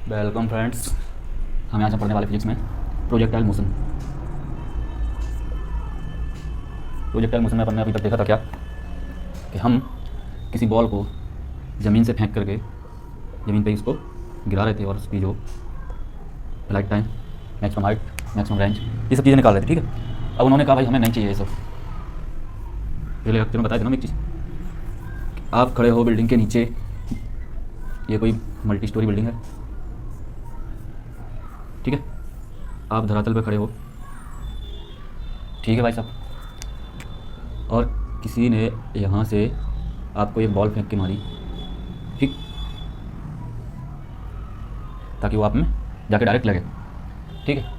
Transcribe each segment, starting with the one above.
Welcome friends. हम यहाँ से पढ़ने वाले फिजिक्स में प्रोजेक्टाइल मोशन। प्रोजेक्टाइल मोशन में अपन ने अभी तक देखा था क्या कि हम किसी बॉल को ज़मीन से फेंक करके ज़मीन पे उसको गिरा रहे थे और उसकी जो flight time, maximum height, maximum range, ये सब चीज़ें निकाल रहे थे। ठीक है। अब उन्होंने कहा भाई हमें नहीं चाहिए ये सब। पहले लेक्चर में बताया था ना एक चीज़, आप खड़े हो बिल्डिंग के नीचे, ये कोई मल्टी स्टोरी बिल्डिंग है, ठीक है। आप धरातल पे खड़े हो, ठीक है भाई साहब, और किसी ने यहाँ से आपको एक बॉल फेंक के मारी, ठीक, ताकि वो आप में जाके डायरेक्ट लगे, ठीक है।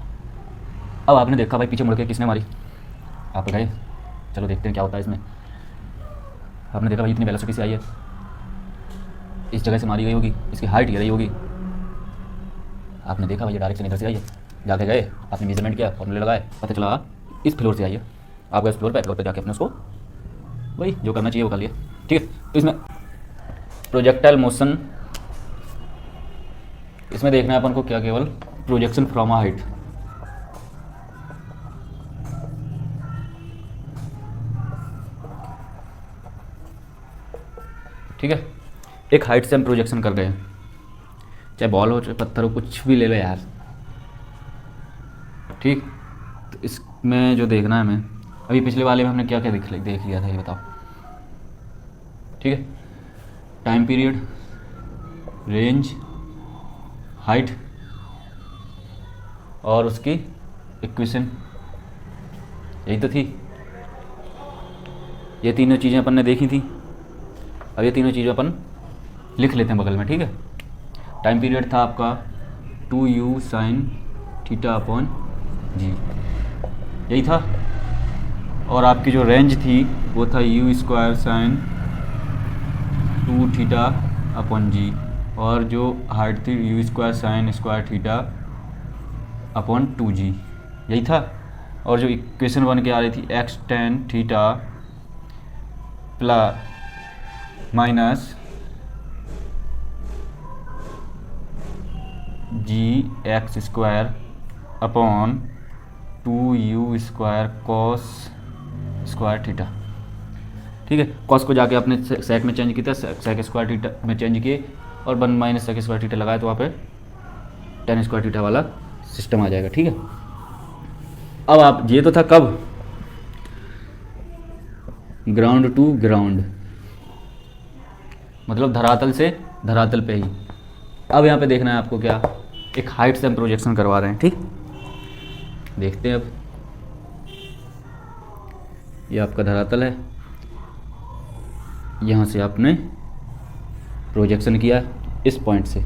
अब आपने देखा भाई पीछे मुड़ के किसने मारी, आप गए चलो देखते हैं क्या होता है इसमें। आपने देखा भाई इतनी वेलोसिटी से आई है, इस जगह से मारी गई होगी, इसकी हाइट ये रही होगी। आपने देखा भाई ये डायरेक्शन इधर से आई है, जाके गए, आपने मेजरमेंट किया, फॉर्मूले लगाए, पता चला इस फ्लोर से आई है। आप गए फ्लोर पे जाके अपने उसको वही जो करना चाहिए वो कर लिया, ठीक है। तो इसमें प्रोजेक्टाइल मोशन, इसमें देखना है अपन को क्या, केवल प्रोजेक्शन फ्रॉम अ हाइट। ठीक है, एक हाइट से हम प्रोजेक्शन कर रहे हैं, चाहे बॉल हो चाहे पत्थर हो, कुछ भी ले लो यार, ठीक। तो इसमें जो देखना है हमें, अभी पिछले वाले में हमने क्या क्या देख लिया था ये बताओ, ठीक है। टाइम पीरियड, रेंज, हाइट और उसकी इक्वेशन, यही तो थी। ये तीनों चीज़ें अपन ने देखी थी। अब ये तीनों चीज़ें अपन लिख लेते हैं बगल में, ठीक है। टाइम पीरियड था आपका 2u sin थीटा अपॉन जी, यही था। और आपकी जो रेंज थी वो था u square sine 2 theta upon g, और जो हाइट थी u square sine square theta upon 2g, यही था। और जो इक्वेशन बन के आ रही थी x tan theta plus minus g x square upon 2u square cos square theta, ठीक है। कॉस को जाके आपने सेक में चेंज किया, सेक स्क्वायर थीटा में चेंज किए और 1 माइनस सेक स्क्वायर थीटा लगाया तो वहाँ पे tan स्क्वायर थीटा वाला सिस्टम आ जाएगा, ठीक है। अब आप, ये तो था कब, ग्राउंड टू ग्राउंड, मतलब धरातल से धरातल पे ही। अब यहाँ पे देखना है आपको क्या, एक हाइट से हम प्रोजेक्शन करवा रहे हैं, ठीक। देखते हैं अब, ये आपका धरातल है, यहाँ से आपने प्रोजेक्शन किया, इस पॉइंट से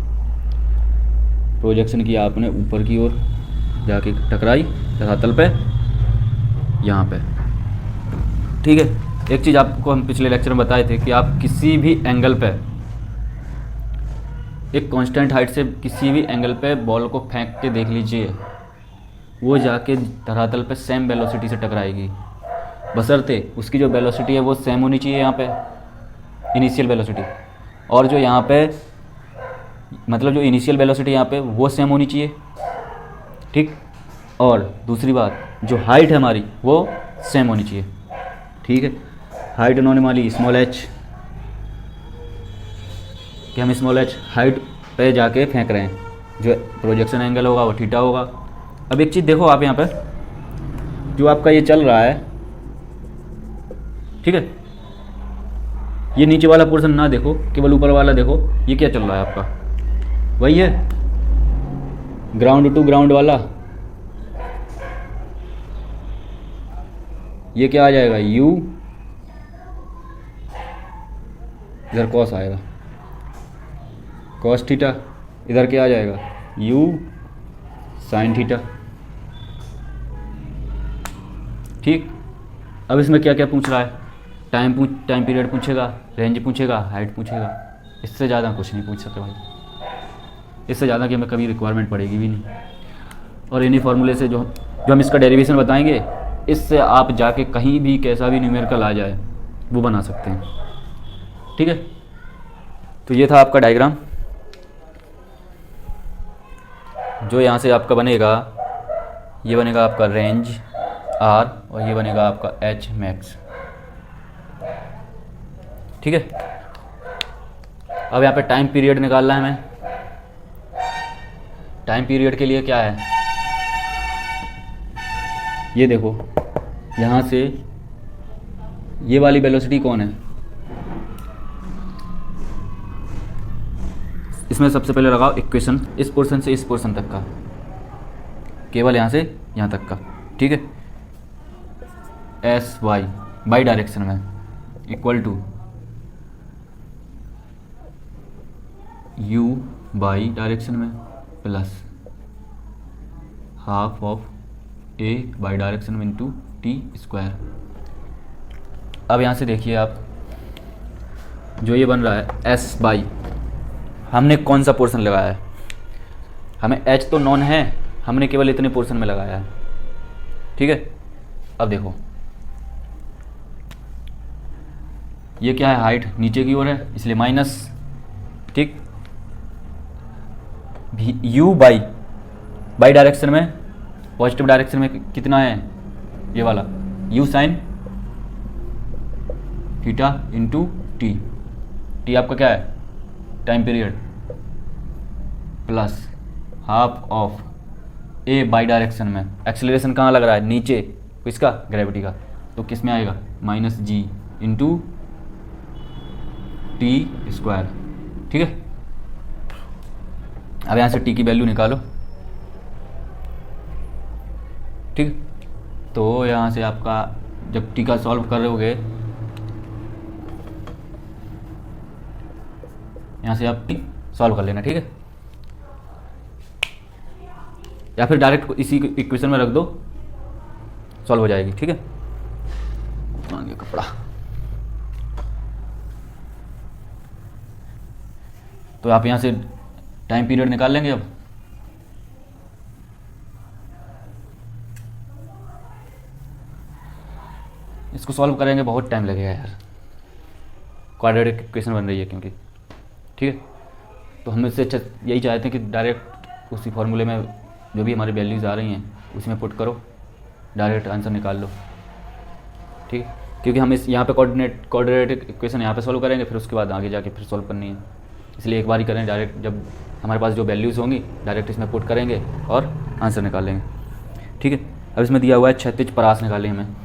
प्रोजेक्शन किया आपने ऊपर की ओर, जाके टकराई धरातल पे यहाँ पे, ठीक है। एक चीज़ आपको हम पिछले लेक्चर में बताए थे कि आप किसी भी एंगल पे, एक कांस्टेंट हाइट से किसी भी एंगल पे बॉल को फेंक के देख लीजिए, वो जाके धरातल पे सेम वेलोसिटी से टकराएगी, बशर्ते उसकी जो वेलोसिटी है वो सेम होनी चाहिए यहाँ पे, इनिशियल वेलोसिटी, और जो यहाँ पे, मतलब जो इनिशियल वेलोसिटी यहाँ पे वो सेम होनी चाहिए, ठीक। और दूसरी बात, जो हाइट है हमारी वो सेम होनी चाहिए, ठीक है। हाइट उन्होंने मानी स्मॉल h, कि हम स्मॉल h हाइट पे जाके फेंक रहे हैं, जो प्रोजेक्शन एंगल होगा वो थीटा होगा। अब एक चीज़ देखो आप यहाँ पे, जो आपका ये चल रहा है, ठीक है, ये नीचे वाला पोर्शन ना देखो, केवल ऊपर वाला देखो, ये क्या चल रहा है आपका, वही है ग्राउंड टू ग्राउंड वाला। ये क्या आ जाएगा, u, इधर कॉस आएगा, कॉस थीटा, इधर क्या आ जाएगा, u साइन थीटा, ठीक। अब इसमें क्या क्या पूछ रहा है, टाइम पीरियड पूछेगा, रेंज पूछेगा, हाइट पूछेगा, इससे ज़्यादा कुछ नहीं पूछ सकते भाई, इससे ज़्यादा कि हमें कभी रिक्वायरमेंट पड़ेगी भी नहीं। और इन्हीं फार्मूले से जो हम इसका डेरिवेशन बताएंगे, इससे आप जाके कहीं भी कैसा भी न्यूमेरिकल आ जाए वो बना सकते हैं, ठीक है। तो ये था आपका डायग्राम। जो यहाँ से आपका बनेगा, ये बनेगा आपका रेंज आर और ये बनेगा आपका एच मैक्स। ठीक है, अब यहाँ पे टाइम पीरियड निकालना है हमें। टाइम पीरियड के लिए क्या है, ये देखो यहाँ से ये वाली वेलोसिटी कौन है, इसमें सबसे पहले लगाओ इक्वेशन, इस पोर्शन से इस पोर्शन तक का, केवल यहाँ से यहाँ तक का। ठीक है, एस वाई बाई डायरेक्शन में equal to you by direction में plus half of a by direction में इंटू टी स्क्वायर। अब यहाँ से देखिए आप, जो ये बन रहा है एस बाई, हमने कौन सा पोर्शन लगाया है, हमें एच तो नॉन है, हमने केवल इतने पोर्शन में लगाया है। ठीक है, अब देखो ये क्या है, हाइट नीचे की ओर है इसलिए माइनस। ठीक, यू बाई डायरेक्शन में, पॉजिटिव डायरेक्शन में कितना है, ये वाला you sine theta into T, T आपका क्या है time period, plus half of a by direction में, एक्सेलरेशन कहाँ लग रहा है नीचे, किसका ग्रेविटी का, तो किस में आएगा माइनस जी इंटू टी स्क्वायर। ठीक है, अब यहाँ से टी की वैल्यू निकालो। ठीक, तो यहाँ से आपका जब टी का सॉल्व कर रहे, यहाँ से आप टी सॉल्व कर लेना। ठीक है, या फिर डायरेक्ट इसी इक्वेशन में रख दो, सॉल्व हो जाएगी। ठीक है, मांगे कपड़ा, तो आप यहाँ से टाइम पीरियड निकाल लेंगे। अब इसको सॉल्व करेंगे बहुत टाइम लगेगा यार, क्वाड्रेटिक इक्वेशन बन रही है क्योंकि। ठीक है, तो हम इससे अच्छा यही चाहते हैं कि डायरेक्ट उसी फॉर्मूले में जो भी हमारी वैल्यूज़ आ रही हैं उसमें पुट करो, डायरेक्ट आंसर निकाल लो। ठीक है, क्योंकि हम इस यहाँ पे क्वाड्रेटिक इक्वेशन यहाँ पे सॉल्व करेंगे, फिर उसके बाद आगे जाके फिर सॉल्व करनी है, इसलिए एक बार ही करें डायरेक्ट। जब हमारे पास जो वैल्यूज़ होंगी डायरेक्ट इसमें पुट करेंगे और आंसर निकाल लेंगे। ठीक है, अब इसमें दिया हुआ है क्षैतिज परास निकालें हमें,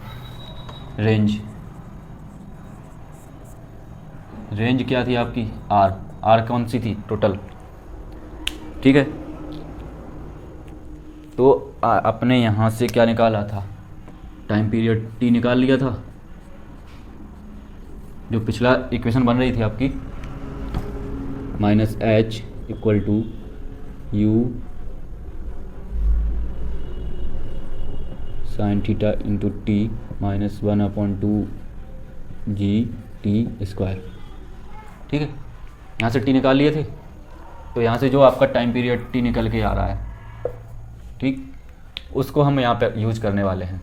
रेंज क्या थी आपकी, आर कौन सी थी टोटल। ठीक है, तो अपने यहाँ से क्या निकाला था, टाइम पीरियड टी निकाल लिया था, जो पिछला इक्वेशन बन रही थी आपकी minus H equal to U sine theta into T minus 1/2 G T square. ठीक है, यहाँ से टी निकाल लिए थे, तो यहाँ से जो आपका टाइम पीरियड टी निकल के आ रहा है, ठीक, उसको हम यहाँ पे यूज करने वाले हैं,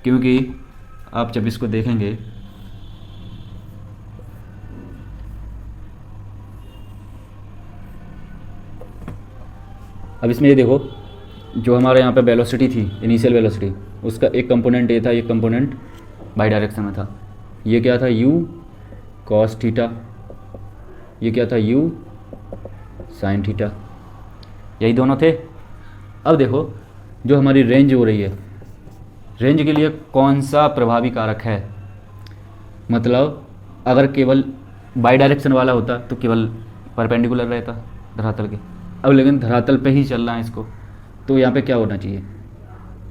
क्योंकि आप जब इसको देखेंगे अब इसमें ये देखो, जो हमारे यहाँ पे वेलोसिटी थी, इनिशियल वेलोसिटी, उसका एक कंपोनेंट ए था, एक कंपोनेंट बाई डायरेक्शन में था। ये क्या था, u cos थीटा, ये क्या था, u sin थीटा, यही दोनों थे। अब देखो जो हमारी रेंज हो रही है, रेंज के लिए कौन सा प्रभावी कारक है, मतलब अगर केवल बाई डायरेक्शन वाला होता तो केवल परपेंडिकुलर रहता धरातल के, अब लेकिन धरातल पे ही चल रहा है इसको, तो यहाँ पे क्या होना चाहिए,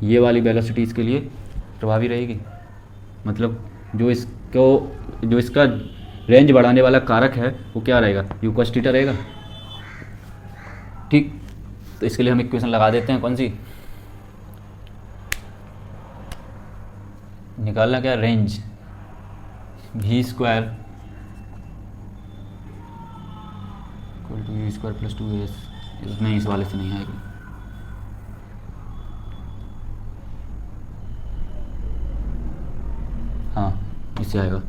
ये वाली वेलोसिटी इसके लिए प्रभावी रहेगी, मतलब जो इसका रेंज बढ़ाने वाला कारक है वो क्या रहेगा, u cos थीटा रहेगा। ठीक, तो इसके लिए हम इक्वेशन लगा देते हैं, कौन सी निकालना, क्या, range v square equal to u square plus 2s, नहीं इस वाले से नहीं आएगी, हाँ इससे आएगा,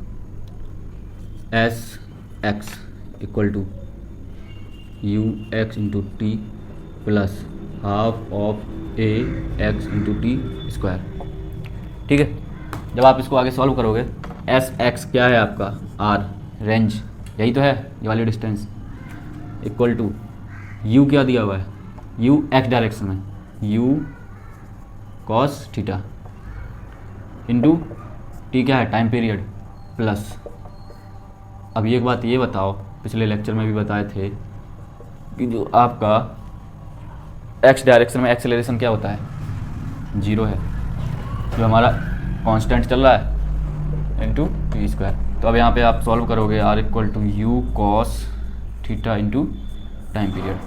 S X equal to U X into T plus half of A X into T square. ठीक है, जब आप इसको आगे सॉल्व करोगे, एस एक्स क्या है आपका, आर रेंज, यही तो है ये वाली डिस्टेंस, इक्वल टू यू क्या दिया हुआ है, यू एक्स डायरेक्शन में, you cos theta into T क्या है, टाइम पीरियड, प्लस। अब एक बात ये बताओ, पिछले लेक्चर में भी बताए थे कि जो आपका एक्स डायरेक्शन में एक्सेलरेशन क्या होता है, 0 है, जो हमारा कांस्टेंट चल रहा है इंटू टी स्क्वायर। तो अब यहाँ पे आप सॉल्व करोगे, R equal to U cos theta into time period,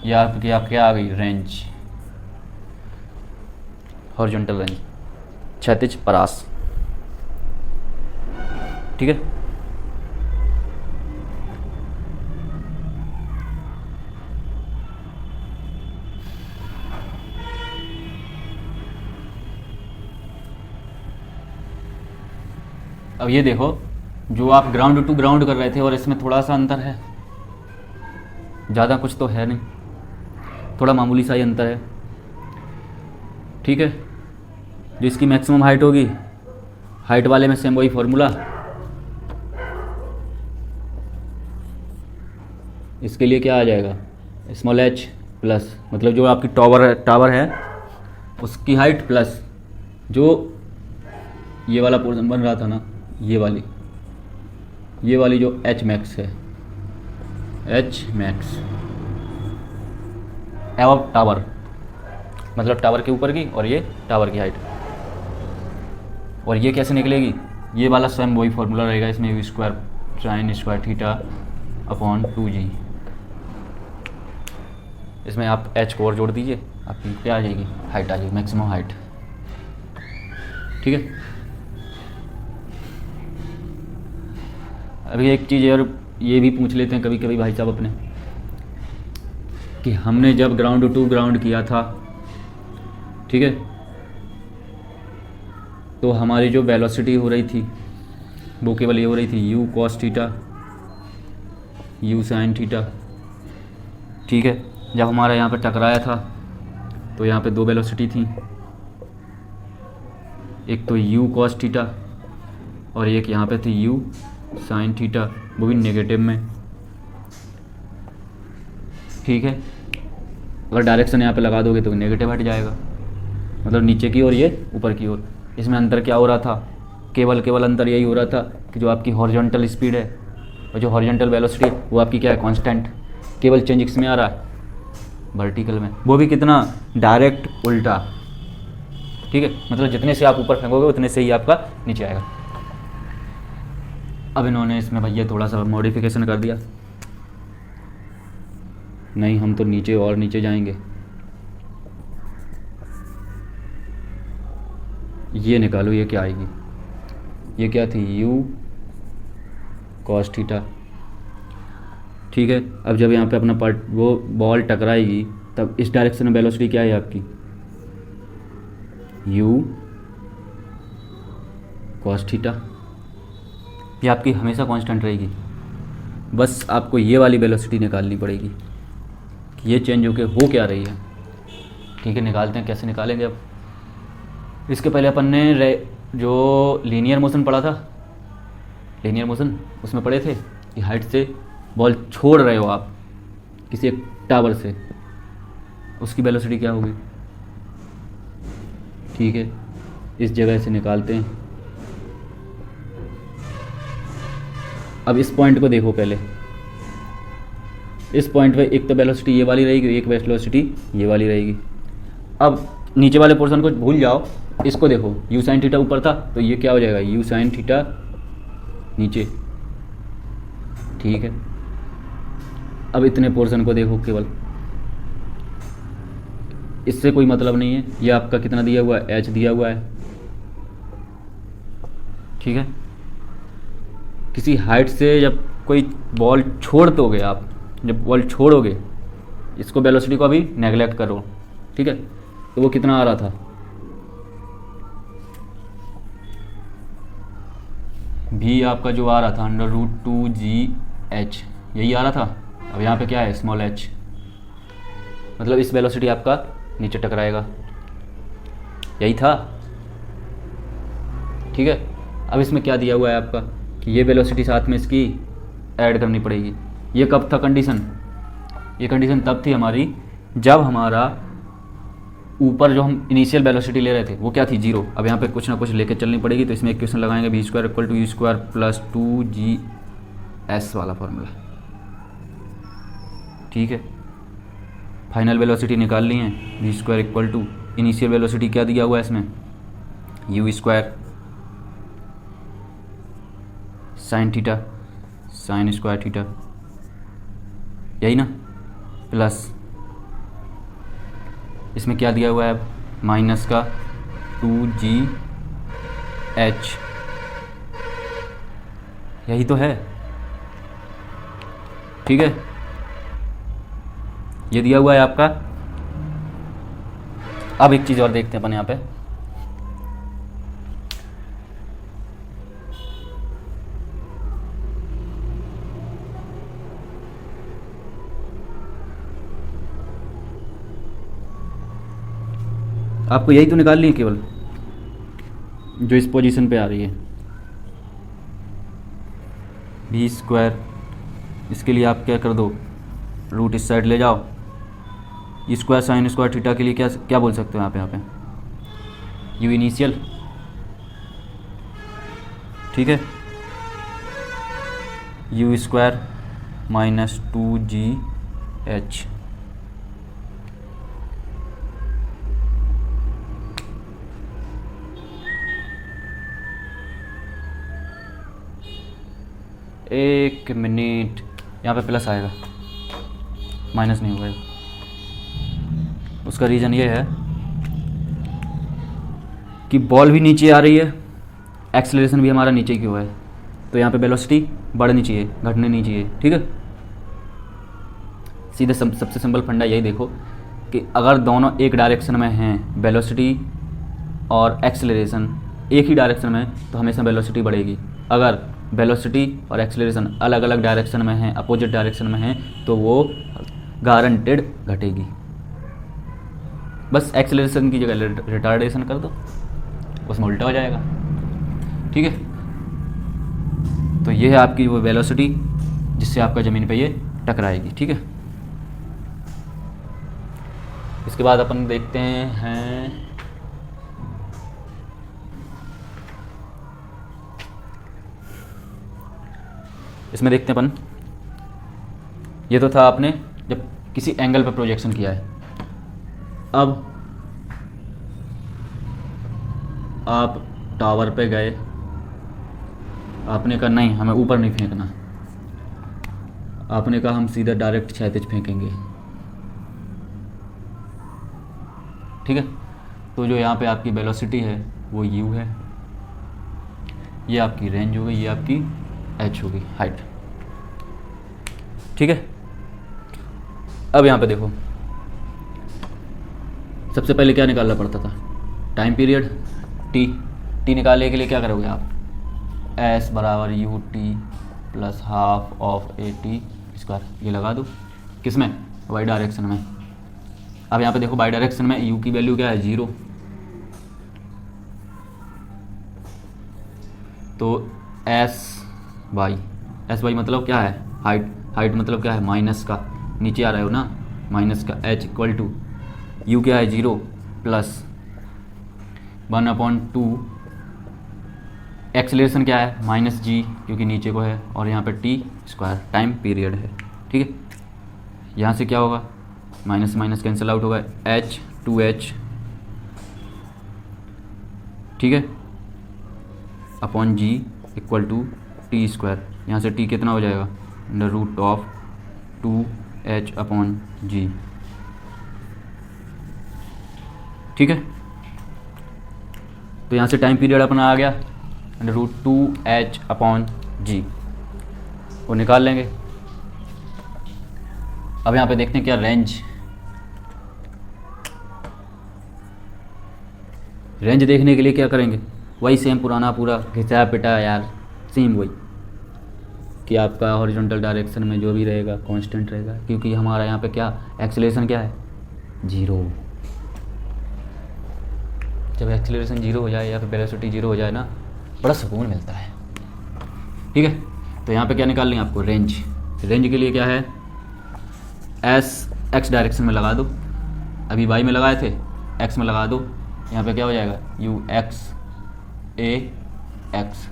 ये आपकी क्या आ गई, रेंज, हॉरिजॉन्टल रेंज, क्षैतिज परास। ठीक है, अब ये देखो, जो आप ग्राउंड टू ग्राउंड कर रहे थे और इसमें थोड़ा सा अंतर है, ज़्यादा कुछ तो है नहीं, थोड़ा मामूली सा ही अंतर है। ठीक है, जो इसकी मैक्सिमम हाइट होगी, हाइट वाले में सेम वही फॉर्मूला, इसके लिए क्या आ जाएगा, स्मॉल एच प्लस, मतलब जो आपकी टावर है उसकी हाइट प्लस जो ये वाला पोर्शन बन रहा था ना, ये वाली जो एच मैक्स है, एच मैक्स एवं टावर, मतलब टावर के ऊपर की और ये टावर की हाइट, और ये कैसे निकलेगी, ये वाला सेम वही फॉर्मूला रहेगा, इसमें you square sine square theta upon 2g, इसमें आप h को और जोड़ दीजिए, आपकी क्या आ जाएगी, हाइट आ जाएगी, मैक्सिमम हाइट। ठीक है, अभी एक चीज़ और ये भी पूछ लेते हैं कभी कभी भाई साहब अपने, कि हमने जब ग्राउंड टू ग्राउंड किया था, ठीक है, तो हमारी जो वेलोसिटी हो रही थी वो केवल ये हो रही थी, you cos theta you sine theta. ठीक है, जब हमारा यहाँ पर टकराया था तो यहाँ पे 2 वेलोसिटी थी, एक तो यू कॉस थीटा और एक यहाँ पे थी यू साइन थीटा, वो भी नेगेटिव में। ठीक है, अगर डायरेक्शन यहाँ पे लगा दोगे तो नेगेटिव हट जाएगा, मतलब नीचे की ओर ये ऊपर की ओर। इसमें अंतर क्या हो रहा था, केवल अंतर यही हो रहा था कि जो आपकी हॉरिजॉन्टल स्पीड है और जो हॉरिजॉन्टल वेलोसिटी है वो आपकी क्या है, कांस्टेंट, केवल चेंज इसमें आ रहा है वर्टिकल में, वो भी कितना, डायरेक्ट उल्टा। ठीक है, मतलब जितने से आप ऊपर फेंकोगे उतने से ही आपका नीचे आएगा। अब इन्होंने इसमें भैया थोड़ा सा मॉडिफिकेशन कर दिया, नहीं हम तो नीचे और नीचे जाएंगे, ये निकालो, ये क्या आएगी, ये क्या थी, यू कॉस थीटा। ठीक है, अब जब यहाँ पे अपना पार्ट वो बॉल टकराएगी तब इस डायरेक्शन में वेलोसिटी क्या है आपकी, यू कॉस थीटा, ये आपकी हमेशा कांस्टेंट रहेगी। बस आपको ये वाली वेलोसिटी निकालनी पड़ेगी कि ये चेंज होके हो क्या रही है। ठीक है, निकालते हैं, कैसे निकालेंगे। अब इसके पहले अपन ने जो लीनियर मोशन पढ़ा था, लीनियर मोशन उसमें पढ़े थे कि हाइट से बॉल छोड़ रहे हो आप किसी एक टावर से, उसकी वेलोसिटी क्या होगी। ठीक है, इस जगह से निकालते हैं। अब इस पॉइंट को देखो, पहले इस पॉइंट पे एक तो वेलोसिटी ये वाली रहेगी, एक वेलोसिटी ये वाली रहेगी। अब नीचे वाले पोर्शन को भूल जाओ, इसको देखो, यू साइन थीटा ऊपर था तो ये क्या हो जाएगा, यू साइन थीटा नीचे। ठीक है, अब इतने पोर्शन को देखो केवल, इससे कोई मतलब नहीं है, ये आपका कितना दिया हुआ है, एच दिया हुआ है। ठीक है, किसी हाइट से जब कोई बॉल छोड़ दोगे आप, जब बॉल छोड़ोगे, इसको वेलोसिटी को अभी नेगलेक्ट करो। ठीक है, तो वो कितना आ रहा था, भी आपका जो आ रहा था √2GH, यही आ रहा था। अब यहाँ पे क्या है, स्मॉल h, मतलब इस वेलोसिटी आपका नीचे टकराएगा, यही था। ठीक है, अब इसमें क्या दिया हुआ है आपका कि ये वेलोसिटी साथ में इसकी ऐड करनी पड़ेगी। ये कब था कंडीशन, ये कंडीशन तब थी हमारी जब हमारा ऊपर जो हम इनिशियल वेलोसिटी ले रहे थे वो क्या थी, 0। अब यहाँ पे कुछ ना कुछ लेके चलनी पड़ेगी, तो इसमें इक्वेशन लगाएंगे v square equal to u square plus 2gs वाला फॉर्मूला। ठीक है, फाइनल वेलोसिटी निकाल ली है, v square equal to initial velocity क्या दिया हुआ है इसमें, u square sine theta sine square theta, यही ना, प्लस इसमें क्या दिया हुआ है माइनस का 2gh, यही तो है। ठीक है, ये दिया हुआ है आपका। अब एक चीज़ और देखते हैं अपन यहाँ पे, आपको यही तो निकालनी है केवल, जो इस पोजीशन पे आ रही है v स्क्वायर। इसके लिए आप क्या कर दो, रूट इस साइड ले जाओ, स्क्वायर साइन स्क्वायर थीटा के लिए क्या क्या बोल सकते हो यहाँ पे u इनिशियल। ठीक है, u स्क्वायर माइनस 2gh, एक मिनट, यहाँ पे प्लस आएगा, माइनस नहीं होगा। उसका रीज़न ये है कि बॉल भी नीचे आ रही है, एक्सेलरेशन भी हमारा नीचे की हुआ है, तो यहाँ पे वेलोसिटी बढ़नी चाहिए, घटनी नहीं चाहिए। ठीक है, सीधे सबसे सिंपल फंडा यही देखो कि अगर दोनों एक डायरेक्शन में हैं, वेलोसिटी और एक्सेलरेशन एक ही डायरेक्शन में, तो हमेशा वेलोसिटी बढ़ेगी। अगर वेलोसिटी और एक्सेलरेशन अलग अलग डायरेक्शन में हैं, अपोजिट डायरेक्शन में हैं, तो वो गारंटेड घटेगी। बस एक्सेलरेशन की जगह रिटार्डेशन कर दो, उसमें उल्टा हो जाएगा। ठीक है, तो ये है आपकी वो वेलोसिटी जिससे आपका ज़मीन पे ये टकराएगी। ठीक है, इसके बाद अपन देखते हैं इसमें देखते हैं अपन, ये तो था आपने जब किसी एंगल पर प्रोजेक्शन किया है। अब आप टावर पे गए, आपने कहा नहीं हमें ऊपर नहीं फेंकना, आपने कहा हम सीधा डायरेक्ट क्षैतिज फेंकेंगे। ठीक है, तो जो यहाँ पे आपकी वेलोसिटी है वो u है, ये आपकी रेंज हो गई, ये आपकी h होगी, हाइट। ठीक है, अब यहाँ पे देखो, सबसे पहले क्या निकालना पड़ता था, टाइम पीरियड t निकालने के लिए क्या करोगे आप, s बराबर u t plus half of a t square, ये लगा दो किसमें, y डायरेक्शन में। अब यहाँ पे देखो y डायरेक्शन में u की वैल्यू क्या है, 0, तो एस वाई मतलब क्या है, हाइट मतलब क्या है, माइनस का, नीचे आ रहे हो ना, माइनस का h इक्वल टू यू क्या है 0 प्लस 1/2, एक्सेलरेशन क्या है माइनस g क्योंकि नीचे को है, और यहाँ पे t स्क्वायर टाइम पीरियड है। ठीक है, यहाँ से क्या होगा, माइनस माइनस कैंसिल आउट होगा, h 2h, ठीक है, upon g equal to T square, यहाँ से t कितना हो जाएगा, under root of 2h upon g। ठीक है, तो यहाँ से टाइम पीरियड अपना आ गया under root 2h upon g, वो निकाल लेंगे। अब यहाँ पे देखते हैं क्या रेंज देखने के लिए क्या करेंगे, वही सेम पुराना पूरा घिसा पिटा यार, सेम वही कि आपका हॉरिजॉन्टल डायरेक्शन में जो भी रहेगा कांस्टेंट रहेगा, क्योंकि हमारा यहाँ पे क्या एक्सेलरेशन क्या है, 0। जब एक्सेलरेशन 0 हो जाए या फिर वेलोसिटी 0 हो जाए ना, बड़ा सुकून मिलता है। ठीक है, तो यहाँ पे क्या निकालनी है आपको, रेंज। रेंज के लिए क्या है, एस एक्स डायरेक्शन में लगा दो, अभी वाई में लगाए थे, एक्स में लगा दो। यहाँ पे क्या हो जाएगा, यू एक्स ए एक्स,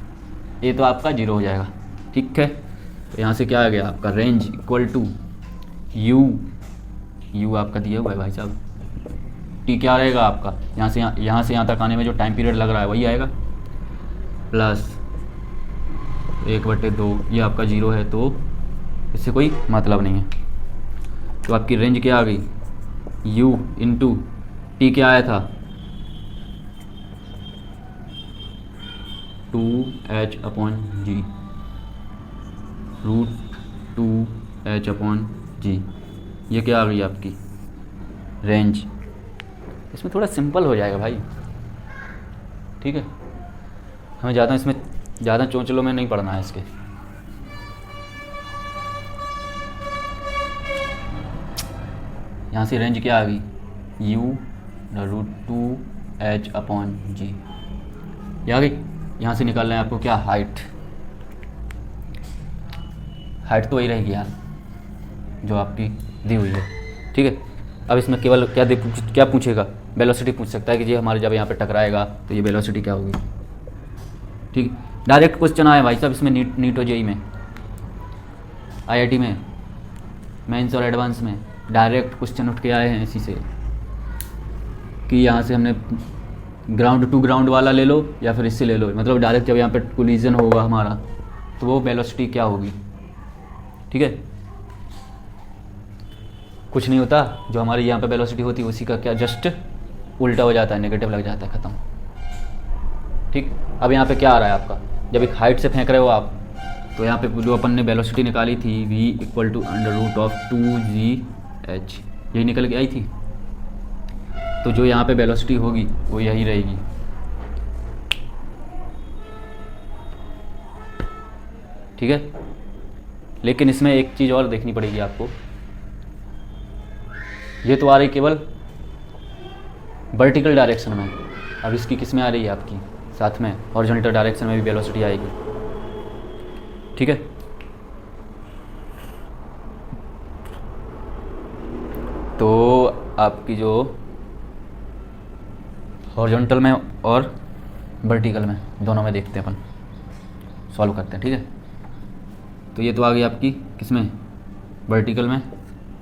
ए तो आपका 0 हो जाएगा। ठीक है, तो यहाँ से क्या आ गया आपका, रेंज इक्वल टू यू आपका दिया हुआ है भाई साहब, टी क्या रहेगा आपका, यहाँ से यहाँ तक आने में जो टाइम पीरियड लग रहा है वही आएगा, प्लस 1/2, ये आपका 0 है तो इससे कोई मतलब नहीं है। तो आपकी रेंज क्या आ गई, u इंटू टी क्या आया था, 2h/g √2h/g, ये क्या आ गई आपकी रेंज। इसमें थोड़ा सिंपल हो जाएगा भाई, ठीक है, हमें ज़्यादा चोंचलों में नहीं पढ़ना है इसके। यहाँ से रेंज क्या आ गई, u√2h/g, ये आ गई। यहाँ से निकालना है आपको क्या, हाइट तो वही रहेगी यार जो आपकी दी हुई है। ठीक है, अब इसमें केवल क्या पूछेगा, वेलोसिटी पूछ सकता है कि जी हमारे जब यहाँ पे टकराएगा तो ये वेलोसिटी क्या होगी। ठीक, डायरेक्ट क्वेश्चन आया भाई साहब इसमें, नीट और जेई में, आईआईटी में, मेंस और एडवांस में डायरेक्ट क्वेश्चन उठ के आए हैं इसी से, कि यहाँ से हमने ग्राउंड टू ग्राउंड वाला ले लो या फिर इससे ले लो, मतलब डायरेक्ट जब यहाँ पे कोलिजन होगा हमारा तो वो वेलोसिटी क्या होगी। ठीक है, कुछ नहीं होता, जो हमारी यहाँ पे वेलोसिटी होती है उसी का क्या जस्ट उल्टा हो जाता है, नेगेटिव लग जाता है, ख़त्म। ठीक, अब यहाँ पे क्या आ रहा है आपका, जब एक हाइट से फेंक रहे हो आप, तो यहाँ पे जो अपन ने वेलोसिटी निकाली थी v = √2gh, यही निकल के आई थी, तो जो यहाँ पे वेलोसिटी होगी वो यही रहेगी। ठीक है, लेकिन इसमें एक चीज़ और देखनी पड़ेगी आपको, ये तो आ रही केवल वर्टिकल डायरेक्शन में, अब इसकी किस में आ रही है आपकी, साथ में हॉरिजॉन्टल डायरेक्शन में भी वेलोसिटी आएगी। ठीक है, तो आपकी जो हॉरिजॉन्टल में और वर्टिकल में दोनों में देखते हैं अपन, सॉल्व करते हैं। ठीक है, तो ये तो आ गई आपकी किसमें, वर्टिकल में,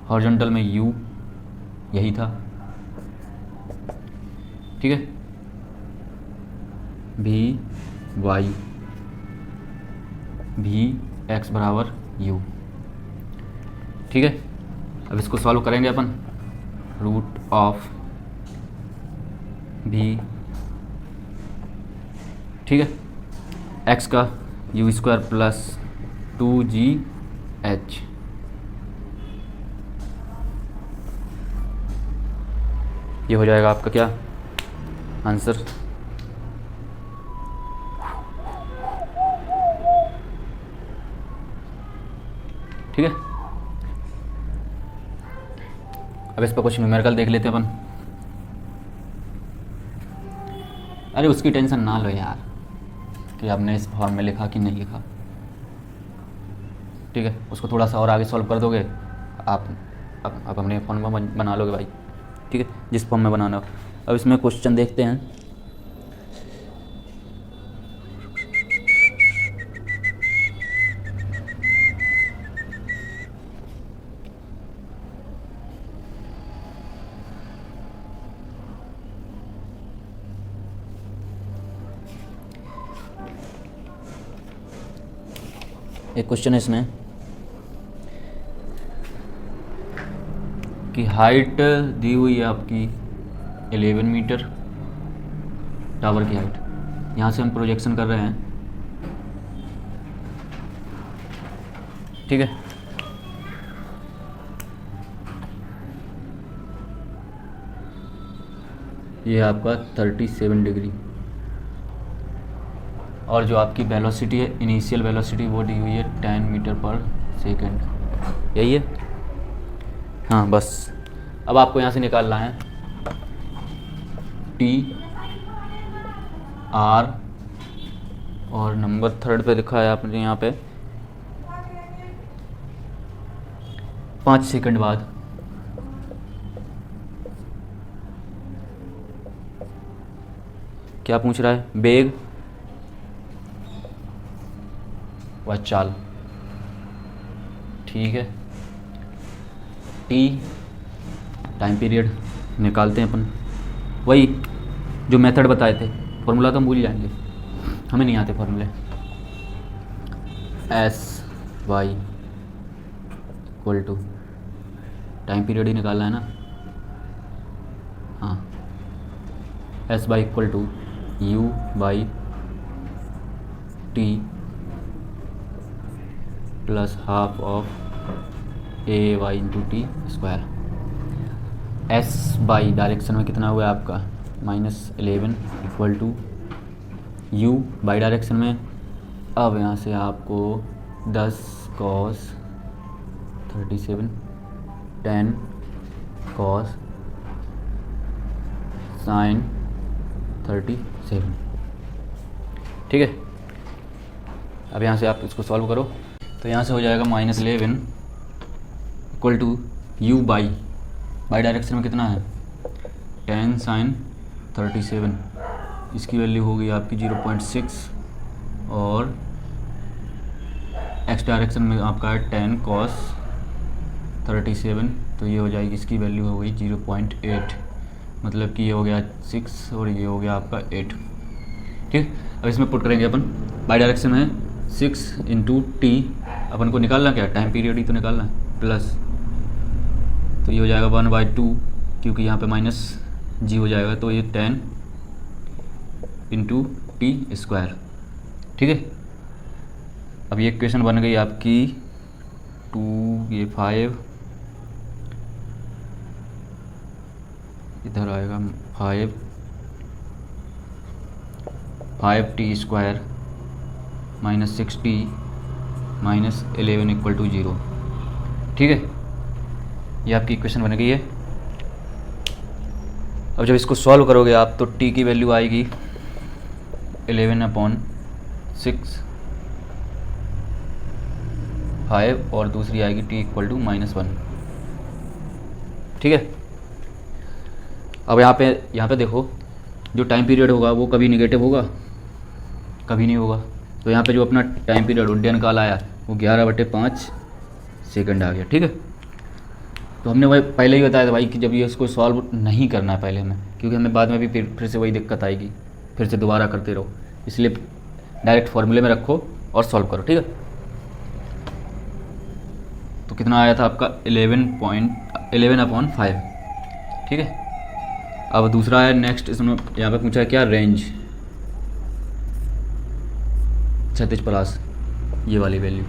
हॉरिजॉन्टल में u यही था। ठीक है, v y x बराबर u। ठीक है, अब इसको सॉल्व करेंगे अपन, √v, ठीक है, x का u² प्लस 2gh, ये हो जाएगा आपका क्या आंसर। ठीक है, अब इस पर कुछ न्यूमेरिकल देख लेते हैं अपन। अरे उसकी टेंशन ना लो यार कि आपने इस फॉर्म में लिखा कि नहीं लिखा। ठीक है, उसको थोड़ा सा और आगे सॉल्व कर दोगे आप अपने फॉर्म में बना लोगे भाई। ठीक है, जिस फॉर्म में बनाना हो। अब इसमें क्वेश्चन देखते हैं। एक क्वेश्चन है इसमें कि हाइट दी हुई है आपकी 11 मीटर, टावर की हाइट, यहाँ से हम प्रोजेक्शन कर रहे हैं। ठीक है, ये आपका 37 डिग्री और जो आपकी वेलोसिटी है, इनिशियल वेलोसिटी, वो दी हुई है 10 मीटर पर सेकेंड। यही है, हाँ बस। अब आपको यहाँ से निकालना है टी आर, और नंबर 3 पे लिखा है आपने यहाँ पे 5 सेकंड बाद। क्या पूछ रहा है? वेग व चाल, ठीक है। टी टाइम पीरियड निकालते हैं अपन, वही जो मेथड बताए थे। फॉर्मूला तो हम भूल जाएंगे, हमें नहीं आते फॉर्मूले। S y equal to, time period ही निकालना है ना, हाँ, s y equal to you by t plus half of a y into T square. S by direction में कितना हुआ आपका -11 equal to you by direction में। अब यहाँ से आपको 10 कॉस 37 10 कॉस साइन 37, ठीक है। अब यहाँ से आप इसको सॉल्व करो, तो यहाँ से हो जाएगा -11 equal to you by direction में कितना है 10 साइन 37, इसकी वैल्यू होगी आपकी 0.6, और एक्स डायरेक्शन में आपका है 10 कॉस 37, तो ये हो जाएगी, इसकी वैल्यू हो गई 0.8, मतलब कि ये हो गया 6 और ये हो गया आपका 8, ठीक। अब इसमें पुट करेंगे अपन, बाई डायरेक्शन में 6 इंटू टी, अपन को निकालना क्या, टाइम पीरियड ही तो निकालना है, प्लस, तो ये हो जाएगा 1/2, क्योंकि यहाँ पे माइनस जी हो जाएगा, तो ये 10 इंटू टी स्क्वायर, ठीक है। अब ये इक्वेशन बन गई आपकी 2, ये 5, इधर आएगा 5t square -6t -11 equal to 0, ठीक है। ये आपकी इक्वेशन बन गई है। अब जब इसको सॉल्व करोगे आप, तो t की वैल्यू आएगी 11/6, 5, और दूसरी आएगी t इक्वल टू -1, ठीक है। अब यहाँ पे देखो, जो टाइम पीरियड होगा वो कभी निगेटिव होगा, कभी नहीं होगा। तो यहाँ पे जो अपना टाइम पीरियड उड्डयन काल आया वो 11/5 सेकंड आ गया, ठीक है। तो हमने वही पहले ही बताया था भाई कि जब ये इसको सॉल्व नहीं करना है पहले हमें, क्योंकि हमें बाद में भी फिर से वही दिक्कत आएगी, फिर से दोबारा करते रहो, इसलिए डायरेक्ट फॉर्मूले में रखो और सॉल्व करो, ठीक है। तो कितना आया था आपका 11/5, ठीक है। अब दूसरा है नेक्स्ट, इसमें यहाँ पे पूछा है क्या, रेंज 36+, ये वाली वैल्यू।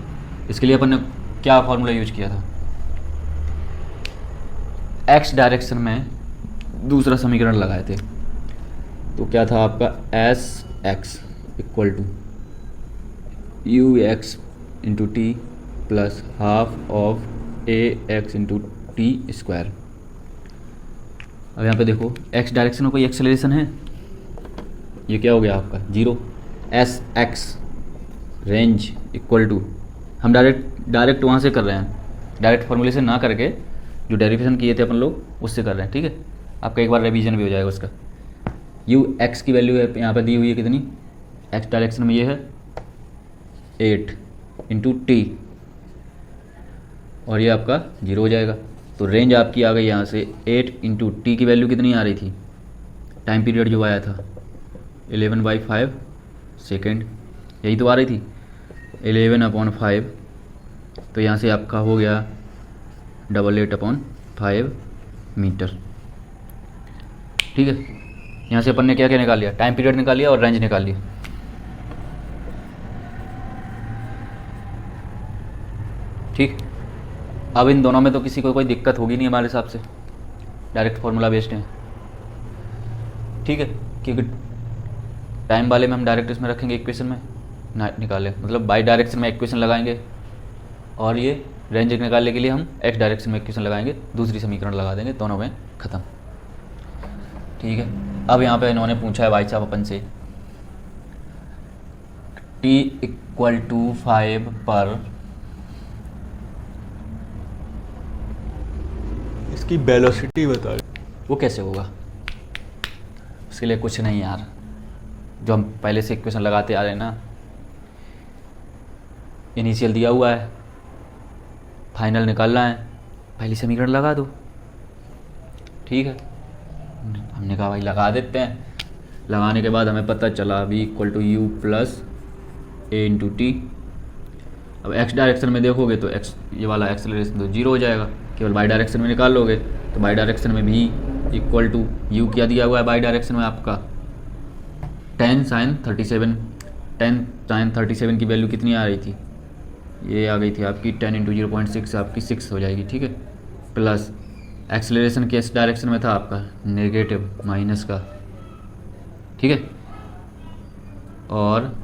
इसके लिए अपन ने क्या फार्मूला यूज किया था, एक्स डायरेक्शन में दूसरा समीकरण लगाए थे, तो क्या था आपका S X equal to U X into T plus half of A X into T square. अब यहाँ पे देखो, एक्स डायरेक्शन में कोई एक्सेलरेशन है, ये क्या हो गया आपका 0। S X range equal to, हम डायरेक्ट वहाँ से कर रहे हैं, डायरेक्ट फॉर्मूले से ना करके जो डेरिवेशन किए थे अपन लोग उससे कर रहे हैं, ठीक है। आपका एक बार रिवीजन भी हो जाएगा उसका। यू एक्स की वैल्यू है यहाँ पे दी हुई है कितनी, एक्स डायरेक्शन में ये है 8 इंटू टी, और ये आपका 0 हो जाएगा। तो रेंज आपकी आ गई यहाँ से 8 इंटू टी की वैल्यू कितनी आ रही थी, टाइम पीरियड जो आया था 11/5 सेकेंड, यही तो आ रही थी 11/5, तो यहाँ से आपका हो गया 885 मीटर, ठीक है। यहाँ से अपन ने क्या क्या निकाल लिया, टाइम पीरियड निकाल लिया और रेंज निकाल लिया, ठीक। अब इन दोनों में तो किसी को कोई दिक्कत होगी नहीं हमारे हिसाब से, डायरेक्ट फार्मूला बेस्ड है, ठीक है, क्योंकि टाइम वाले में हम डायरेक्ट इसमें रखेंगे इक्वेशन में, निकालें, मतलब बाई डायरेक्शन में इक्वेशन लगाएंगे और ये रेंज निकालने के लिए हम एक्स डायरेक्शन में इक्वेशन लगाएंगे, दूसरी समीकरण लगा देंगे, दोनों में ख़त्म। ठीक है, अब यहाँ पे इन्होंने पूछा है भाई साहब अपन से t = 5 पर इसकी वेलोसिटी बता। वो कैसे होगा? उसके लिए कुछ नहीं यार, जो हम पहले से इक्वेशन लगाते आ रहे हैं ना, इनिशियल दिया हुआ है, फाइनल निकालना है, पहली समीकरण लगा दो। ठीक है, हमने कहा भाई लगा देते हैं। लगाने के बाद हमें पता चला v = u + a × t। अब x डायरेक्शन में देखोगे तो x ये वाला एक्सेलरेशन तो 0 हो जाएगा, केवल बाई डायरेक्शन में निकाल लोगे तो बाई डायरेक्शन में v = u क्या दिया हुआ है बाई डायरेक्शन में आपका tan sin 37। tan sin 37 की वैल्यू कितनी आ रही थी? ये आ गई थी आपकी 10 × 0.6 आपकी 6 हो जाएगी। ठीक है, प्लस एक्सेलरेशन किस डायरेक्शन में था आपका? नेगेटिव, माइनस का। ठीक है, और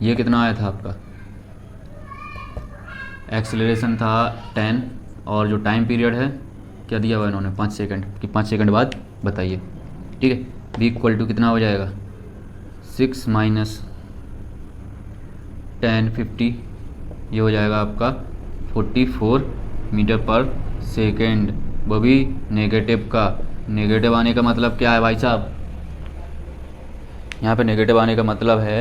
ये कितना आया था आपका? एक्सेलरेशन था 10 और जो टाइम पीरियड है क्या दिया हुआ है इन्होंने? 5 सेकंड कि 5 सेकंड बाद बताइए। ठीक है, v = कितना हो जाएगा? 6 - 10 50, ये हो जाएगा आपका 44 मीटर पर सेकेंड। वो भी नेगेटिव का। नेगेटिव आने का मतलब क्या है भाई साहब? यहाँ पे नेगेटिव आने का मतलब है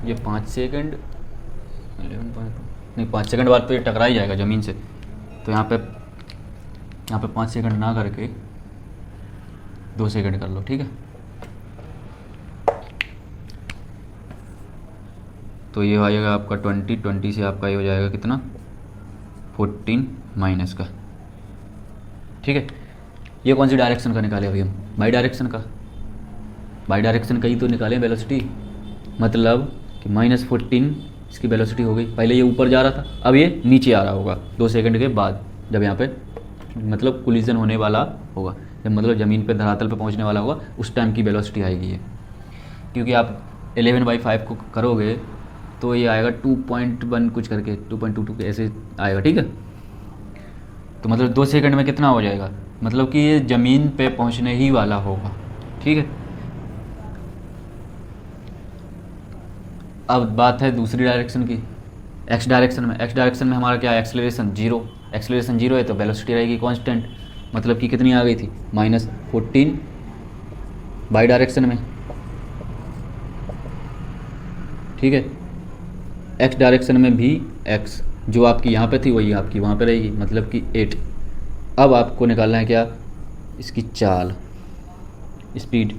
ये 5 सेकंड 11.2 नहीं, 5 सेकंड बाद तो ये टकरा ही जाएगा ज़मीन से। तो यहाँ पे 5 सेकंड ना करके 2 सेकंड कर लो। ठीक है, तो ये हो जाएगा आपका 20 से आपका ये हो जाएगा कितना? 14 माइनस का। ठीक है, ये कौन सी डायरेक्शन का निकाले अभी हम? बाई डायरेक्शन का। बाई डायरेक्शन का ही तो निकालें वेलोसिटी, मतलब कि -14 इसकी वेलोसिटी हो गई। पहले ये ऊपर जा रहा था, अब ये नीचे आ रहा होगा 2 सेकंड के बाद, जब यहाँ पे मतलब कोलिजन होने वाला होगा, जब मतलब ज़मीन पे धरातल पे पहुँचने वाला होगा, उस टाइम की वेलोसिटी आएगी ये। क्योंकि आप 11/5 को करोगे तो ये आएगा 2.1 कुछ करके 2.22 के ऐसे आएगा। ठीक है, तो मतलब 2 सेकंड में कितना हो जाएगा? मतलब कि ये ज़मीन पे पहुंचने ही वाला होगा। ठीक है, अब बात है दूसरी डायरेक्शन की, एक्स डायरेक्शन में। एक्स डायरेक्शन में हमारा क्या है? एक्सेलरेशन 0। एक्सेलरेशन 0 है तो वेलोसिटी रहेगी कांस्टेंट, मतलब कि कितनी आ गई थी? -14 बाई डायरेक्शन में। ठीक है, एक्स डायरेक्शन में भी एक्स जो आपकी यहाँ पे थी वही आपकी वहाँ पे रहेगी, मतलब कि 8। अब आपको निकालना है क्या? इसकी चाल, स्पीड।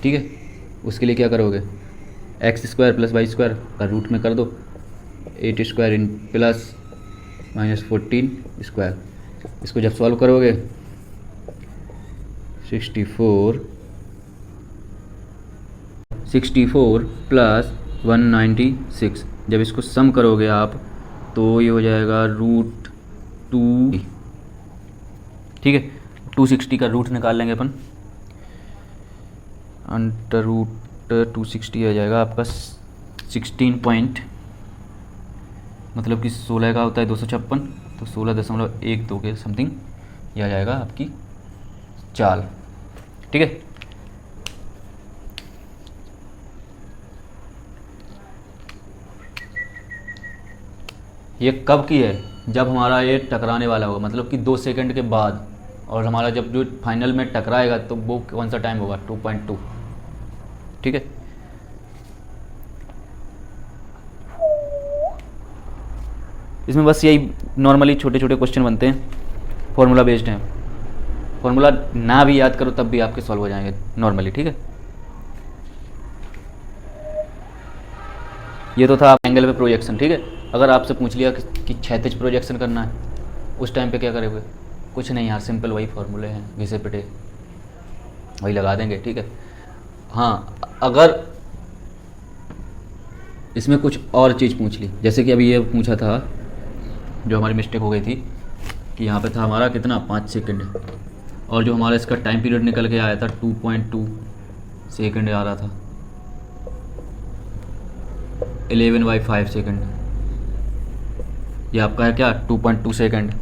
ठीक है, उसके लिए क्या करोगे? x² + y² का रूट में कर दो, 8² + -14²। इसको जब सॉल्व करोगे 64 + 196, जब इसको सम करोगे आप तो ये हो जाएगा √2। ठीक है, 260 का रूट निकाल लेंगे अपन, √260 आ जाएगा आपका 16 मतलब कि 16 का होता है 256, तो 16.12 के समथिंग यह आ जाएगा आपकी चाल। ठीक है, ये कब की है? जब हमारा ये टकराने वाला होगा, मतलब कि 2 सेकंड के बाद, और हमारा जब जो फाइनल में टकराएगा तो वो कौन सा टाइम होगा? 2.2। ठीक है, इसमें बस यही नॉर्मली छोटे छोटे क्वेश्चन बनते हैं, फॉर्मूला बेस्ड हैं। फॉर्मूला ना भी याद करो तब भी आपके सॉल्व हो जाएंगे नॉर्मली। ठीक है, ये तो था एंगल पे प्रोजेक्शन। ठीक है, अगर आपसे पूछ लिया कि क्षैतिज प्रोजेक्शन करना है, उस टाइम पे क्या करोगे? कुछ नहीं यार, सिंपल वही फॉर्मूले हैं, घिसे पिटे वही लगा देंगे। ठीक है, हाँ, अगर इसमें कुछ और चीज़ पूछ ली, जैसे कि अभी ये पूछा था, जो हमारी मिस्टेक हो गई थी कि यहाँ पे था हमारा कितना 5 सेकंड, और जो हमारा इसका टाइम पीरियड निकल के आया था 2.2 सेकेंड आ रहा था, 11/5 सेकेंड, ये आपका है क्या 2.2 सेकेंड,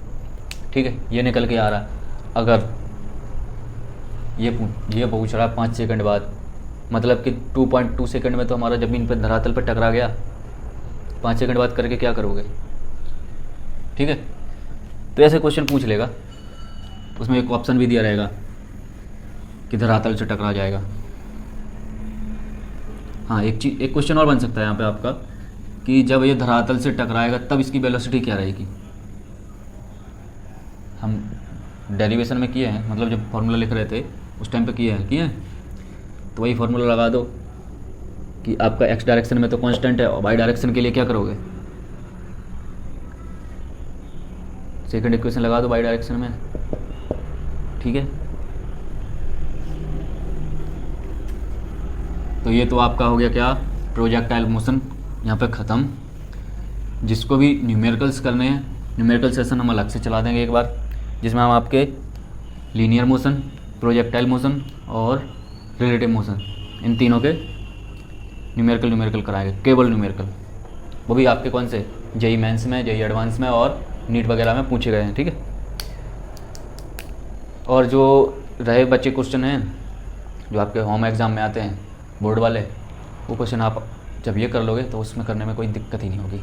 ठीक है, ये निकल के आ रहा है। अगर ये पूछ रहा है 5 सेकंड बाद, मतलब कि 2.2 सेकंड में तो हमारा ज़मीन पर धरातल पर टकरा गया, 5 सेकंड बाद करके क्या करोगे, ठीक है। तो ऐसे क्वेश्चन पूछ लेगा, उसमें एक ऑप्शन भी दिया रहेगा कि धरातल से टकरा जाएगा। हाँ, एक क्वेश्चन और बन सकता है यहाँ पे आपका कि जब ये धरातल से टकराएगा तब इसकी वेलोसिटी क्या रहेगी। हम डेरिवेशन में किए हैं, मतलब जब फार्मूला लिख रहे थे उस टाइम पे किए हैं, तो वही फार्मूला लगा दो कि आपका एक्स डायरेक्शन में तो कांस्टेंट है और वाई डायरेक्शन के लिए क्या करोगे, सेकंड इक्वेशन लगा दो वाई डायरेक्शन में, ठीक है। तो ये तो आपका हो गया क्या, प्रोजेक्टाइल मोशन यहाँ पे ख़त्म। जिसको भी न्यूमेरिकल्स करने हैं, न्यूमेरिकल सेशन हम अलग से चला देंगे एक बार, जिसमें हम आपके लीनियर मोशन, प्रोजेक्टाइल मोशन और रिलेटिव मोशन, इन तीनों के न्यूमेरिकल कराएंगे, केवल न्यूमेरिकल। वो भी आपके कौन से, जेई मेंस में, जेई एडवांस में और नीट वगैरह में पूछे गए हैं, ठीक है। और जो रहे बच्चे क्वेश्चन हैं जो आपके होम एग्ज़ाम में आते हैं बोर्ड वाले, वो क्वेश्चन आप जब ये कर लोगे तो उसमें करने में कोई दिक्कत ही नहीं होगी,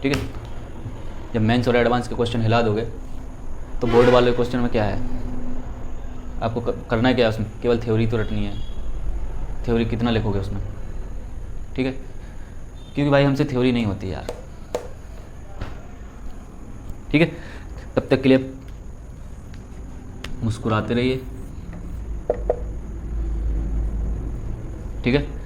ठीक है। जब मेंस और एडवांस के क्वेश्चन हिला दोगे तो बोर्ड वाले क्वेश्चन में क्या है, आपको करना है क्या है उसमें, केवल थ्योरी तो रटनी है। थ्योरी कितना लिखोगे उसमें, ठीक है, क्योंकि भाई हमसे थ्योरी नहीं होती यार, ठीक है। तब तक के लिए मुस्कुराते रहिए, ठीक है।